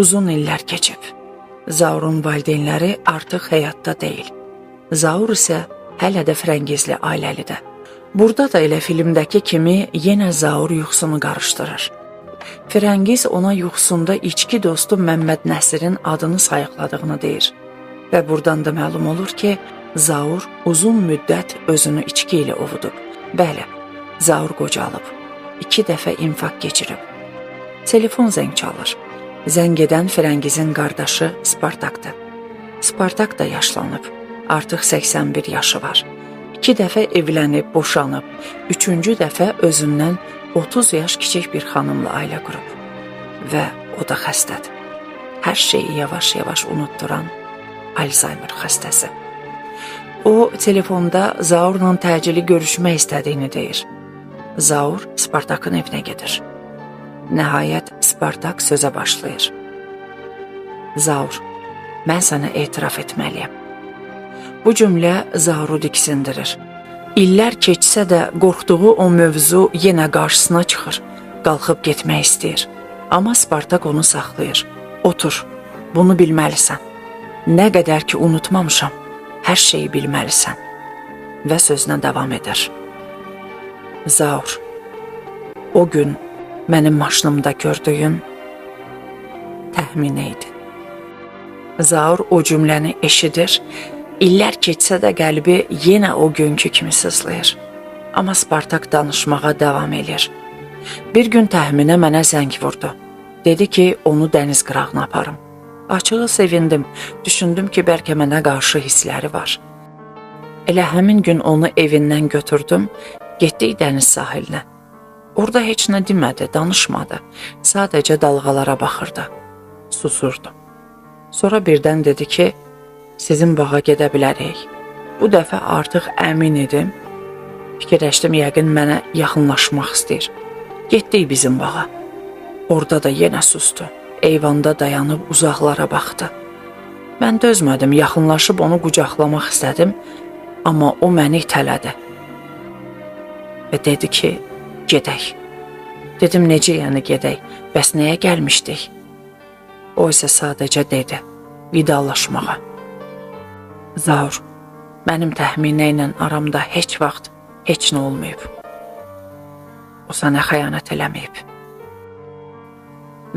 Uzun illər keçib. Zaurun valideynləri artıq həyatda deyil. Zaur isə hələ də Firəngizli ailəlidir. Burada da elə filmdəki kimi yenə Zaur yuxusunu qarışdırır. Firəngiz ona yuxusunda içki dostu Məmməd Nəsirin adını sayıqladığını deyir. Və buradan da məlum olur ki, Zaur uzun müddət özünü içki ilə ovudub. Bəli, Zaur qocalıb. 2 dəfə infaq keçirib. Telefon zəng çalır. Zəng edən Firəngizin qardaşı Spartakdır. Spartak da yaşlanıb. Artıq 81 yaşı var. 2 dəfə evlənib, boşanıb. 3-cü dəfə özündən 30 yaş kiçik bir xanımla ailə qurub. Və o da xəstədir. Hər şeyi yavaş-yavaş unutduran Alzheimer xəstəsi. O, telefonda Zaurla təcili görüşmək istədiyini deyir. Zaur Spartakın evinə gedir. Nəhayət Spartak sözə başlayır. Zaur, mən sənə etiraf etməliyəm. Bu cümlə Zauru diksindirir. İllər keçsə də qorxduğu o mövzu yenə qarşısına çıxır. Qalxıb getmək istəyir. Amma Spartak onu saxlayır. Otur, bunu bilməlisən. Nə qədər ki unutmamışam, hər şeyi bilməlisən. Və sözünə davam edir. Zaur, o gün mənim maşınımda gördüyün təxminə idi. Zaur o cümləni eşidir. İllər keçsə də qəlbi yenə o günkü kimi sızlayır. Amma Spartak danışmağa davam edir. Bir gün təxminə mənə zəng vurdu. Dedi ki, onu dəniz qırağına aparım. Açığı sevindim. Düşündüm ki, bəlkə mənə qarşı hissləri var. Elə həmin gün onu evindən götürdüm, getdik dəniz sahilinə. Orada heç nə demədi, danışmadı. Sadəcə dalğalara baxırdı. Susurdu. Sonra birdən dedi ki, sizin bağa gedə bilərik. Bu dəfə artıq əmin idim. Fikirləşdim, yəqin mənə yaxınlaşmaq istəyir. Getdik bizim bağa. Orada da yenə sustu. Eyvanda dayanıb uzaqlara baxdı. Mən dözmədim, yaxınlaşıb onu qucaqlamaq istədim, amma o məni itələdi. Və dedi ki, gedək. Dedim, necə yəni gedək, bəs nəyə gəlmişdik? O isə sadəcə dedi, vidalaşmağa. Zaur, mənim təxminə ilə aramda heç vaxt heç nə olmayıb. O sənə xəyanət eləməyib.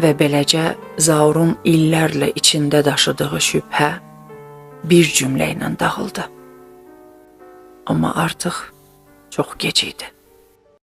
Və beləcə Zaurun illərlə içində daşıdığı şübhə bir cümlə ilə dağıldı. Amma artıq çox gec idi.